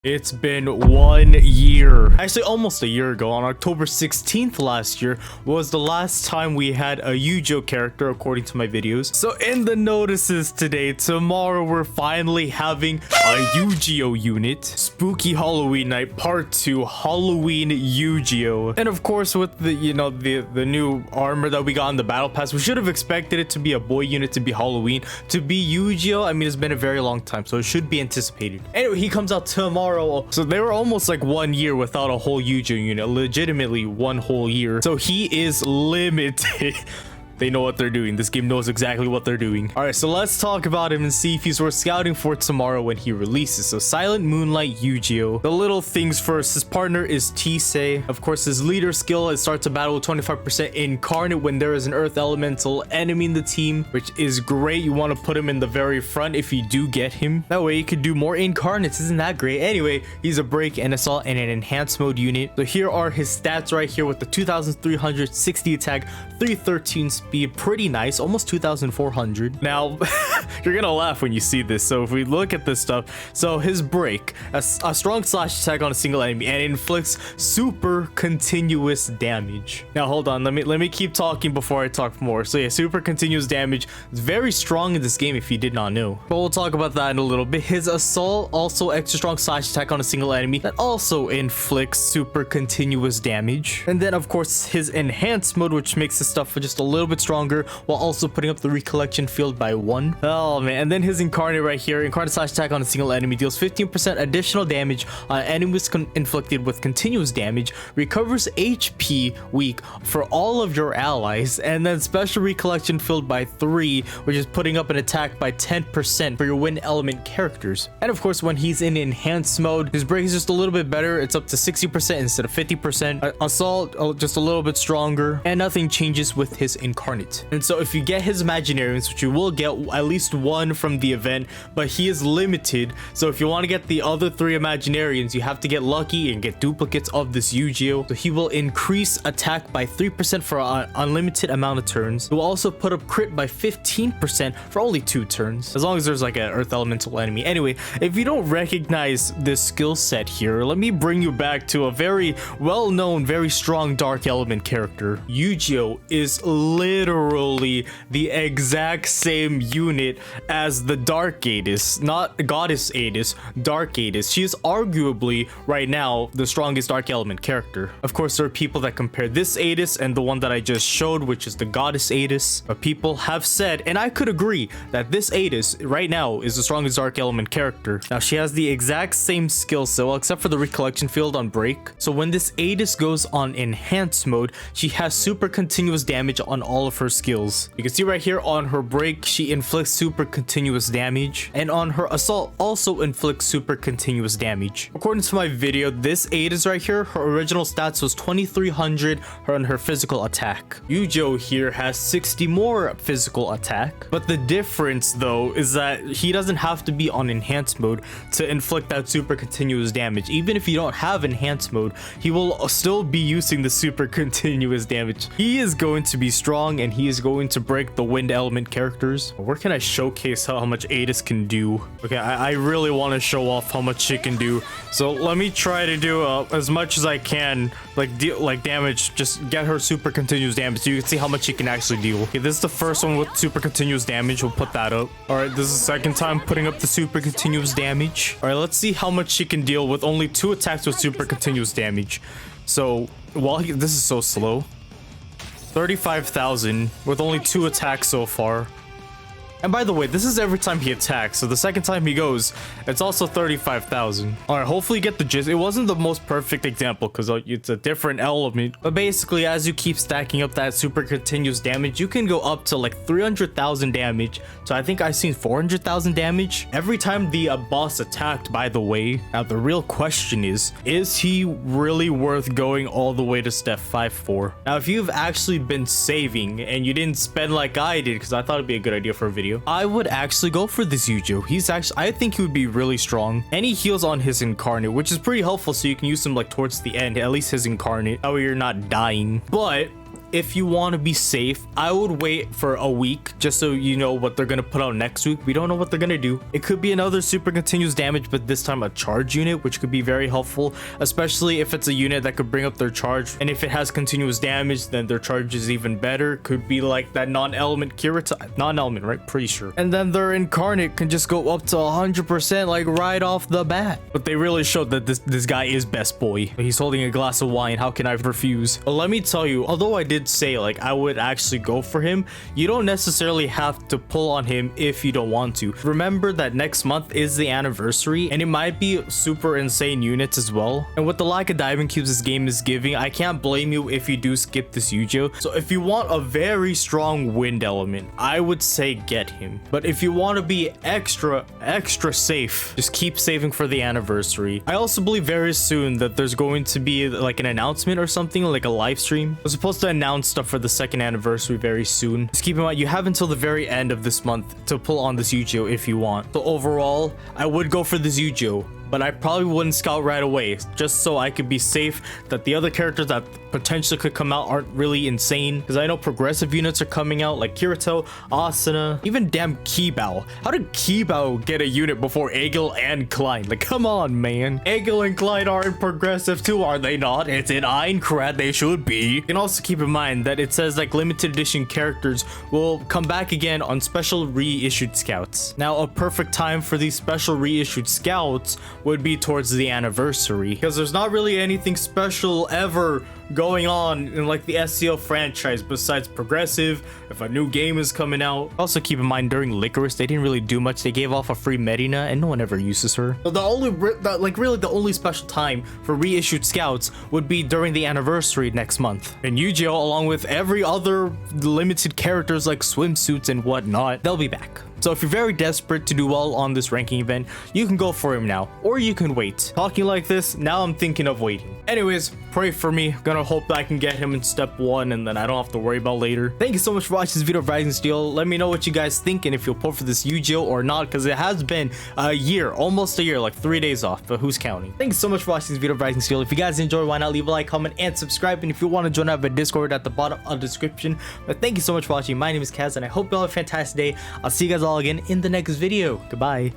It's been 1 year, actually almost a year ago. On October 16th last year was the last time we had a Eugeo character according to my videos. So in the notices today, tomorrow we're finally having a Eugeo unit. Spooky Halloween night part 2, Halloween Eugeo. And of course with the the new armor that we got in the battle pass, we should have expected it to be a boy unit to be Halloween. To be Eugeo, I mean, it's been a very long time, so it should be anticipated. Anyway, he comes out tomorrow. So they were almost like 1 year without a whole Eugeo unit, legitimately 1 whole year. So he is limited. They know what they're doing. This game knows exactly what they're doing. All right, so let's talk about him and see if he's worth scouting for tomorrow when he releases. So Silent Moonlight Eugeo. The little things first. His partner is Tisei. Of course, his leader skill, it starts a battle with 25% incarnate when there is an earth elemental enemy in the team, which is great. You want to put him in the very front if you do get him. That way you could do more incarnates. Isn't that great? Anyway, he's a break and assault and an enhanced mode unit. So here are his stats right here with the 2360 attack, 313 speed. Pretty nice, almost 2400. Now you're gonna laugh when you see this. So if we look at this stuff, so his break, a strong slash attack on a single enemy and inflicts super continuous damage. Now hold on, let me keep talking before I talk more. So yeah, super continuous damage is very strong in this game if you did not know, but we'll talk about that in a little bit. His assault, also extra strong slash attack on a single enemy that also inflicts super continuous damage. And then of course his enhanced mode, which makes his stuff just a little bit stronger while also putting up the recollection field by 1. Oh man. And then his incarnate right here, incarnate slash attack on a single enemy, deals 15% additional damage on enemies inflicted with continuous damage, recovers HP weak for all of your allies, and then special recollection filled by 3, which is putting up an attack by 10% for your wind element characters. And of course when he's in enhanced mode, his break is just a little bit better. It's up to 60% instead of 50%. Assault just a little bit stronger, and nothing changes with his incarnate. And so if you get his Imaginarians, which you will get at least 1 from the event, but he is limited, so if you want to get the other 3 Imaginarians, you have to get lucky and get duplicates of this Eugeo. So he will increase attack by 3% for an unlimited amount of turns. He will also put up crit by 15% for only 2 turns, as long as there's like an earth elemental enemy. Anyway, if you don't recognize this skill set here, let me bring you back to a very well-known, very strong dark element character. Eugeo is literally the exact same unit as the Dark Adis, not Goddess Adis, Dark Adis. She is arguably right now the strongest dark element character. Of course, there are people that compare this Adis and the one that I just showed, which is the Goddess Adis. But people have said, and I could agree, that this Adis right now is the strongest dark element character. Now she has the exact same skill set, well, except for the recollection field on break. So when this Adis goes on enhanced mode, she has super continuous damage on all of her skills. You can see right here on her break, she inflicts super continuous damage, and on her assault also inflicts super continuous damage. According to my video, this Adis right here, her original stats was 2300 on her physical attack. Eugeo here has 60 more physical attack, but the difference though is that he doesn't have to be on enhanced mode to inflict that super continuous damage. Even if you don't have enhanced mode, he will still be using the super continuous damage. He is going to be strong, and he is going to break the wind element characters. Where can I showcase how much Adis can do? Okay, I really want to show off how much she can do, so let me try to do as much as I can, like damage. Just get her super continuous damage so you can see how much she can actually deal. Okay, this is the first one with super continuous damage. We'll put that up. All right, this is the second time putting up the super continuous damage. All right, let's see how much she can deal with only 2 attacks with super continuous damage. So while this is so slow, 35,000 with only 2 attacks so far. And by the way, this is every time he attacks, so the second time he goes, it's also 35,000. All right, hopefully you get the gist. It wasn't the most perfect example because it's a different element, but basically as you keep stacking up that super continuous damage, you can go up to like 300,000 damage. So I think I've seen 400,000 damage every time the boss attacked, by the way. Now the real question is he really worth going all the way to step 5 for? Now if you've actually been saving and you didn't spend like I did, because I thought it'd be a good idea for a video, I would actually go for this Eugeo. I think he would be really strong, and he heals on his incarnate, which is pretty helpful, so you can use him like towards the end, at least his incarnate, that way you're not dying. But if you want to be safe, I would wait for a week just so you know what they're going to put out next week. We don't know what they're going to do. It could be another super continuous damage, but this time a charge unit, which could be very helpful, especially if it's a unit that could bring up their charge. And if it has continuous damage, then their charge is even better. Could be like that non-element Kirita, non-element, right? Pretty sure. And then their incarnate can just go up to 100% like right off the bat. But they really showed that this guy is best boy. He's holding a glass of wine. How can I refuse? But let me tell you, although I did say like I would actually go for him, you don't necessarily have to pull on him if you don't want to. Remember that next month is the anniversary, and it might be super insane units as well. And with the lack of diamond cubes this game is giving, I can't blame you if you do skip this Eugeo. So if you want a very strong wind element, I would say get him. But if you want to be extra safe, just keep saving for the anniversary. I also believe very soon that there's going to be like an announcement or something, like a live stream. We're supposed to announce stuff for the second anniversary very soon. Just keep in mind, you have until the very end of this month to pull on this Eugeo if you want. So overall, I would go for this Eugeo, but I probably wouldn't scout right away, just so I could be safe that the other characters that potentially could come out aren't really insane. Because I know progressive units are coming out, like Kirito, Asuna, even damn Kibao. How did Kibao get a unit before Egil and Klein? Like, come on, man. Egil and Klein are in progressive too, are they not? It's in Aincrad, they should be. You can also keep in mind that it says like limited edition characters will come back again on special reissued scouts. Now, a perfect time for these special reissued scouts would be towards the anniversary, because there's not really anything special ever going on in like the SCL franchise besides progressive. If a new game is coming out, also keep in mind during Licorice they didn't really do much. They gave off a free Medina and no one ever uses her. So the only special time for reissued scouts would be during the anniversary next month. And Eugeo, along with every other limited characters like swimsuits and whatnot, they'll be back. So if you're very desperate to do well on this ranking event, you can go for him now, or you can wait. Talking like this, now I'm thinking of waiting. Anyways, pray for me. Gonna hope that I can get him in step 1 and then I don't have to worry about later. Thank you so much for watching this video of Rising Steel. Let me know what you guys think and if you'll pull for this Eugeo or not, because it has been a year, almost a year, like 3 days off, but who's counting? Thank you so much for watching this video of Rising Steel. If you guys enjoyed, why not leave a like, comment, and subscribe? And if you want to join, I have a Discord at the bottom of the description. But thank you so much for watching. My name is Kaz, and I hope you all have a fantastic day. I'll see you guys all again in the next video. Goodbye.